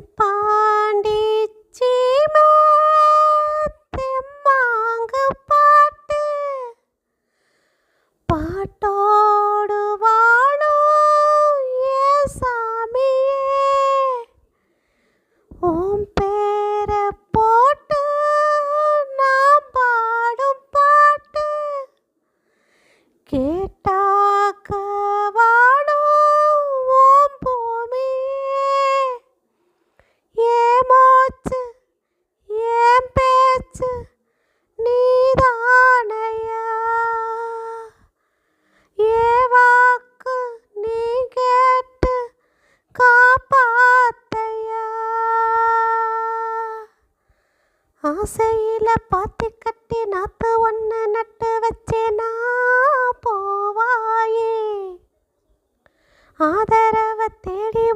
தென்பாண்டி சீமை தெம்மாங்கு பாட்டு பாட்டோடு வாழும் ஏ சாமியே ஓம் பேரை போட்டு நாம் பாடும் பாட்டு கேட்டாக்க வாழும் ஓம் பூமியே ஏமாச்சு ஏன் பேச்சு நீதானையா ஏ வாக்கு நீ கேட்டு காப்பாத்தையா ஆசையில பாத்தி கட்டி நாத்து ஒன்று நட்டு வச்சேனா போவாயே ஆதரவை தேடி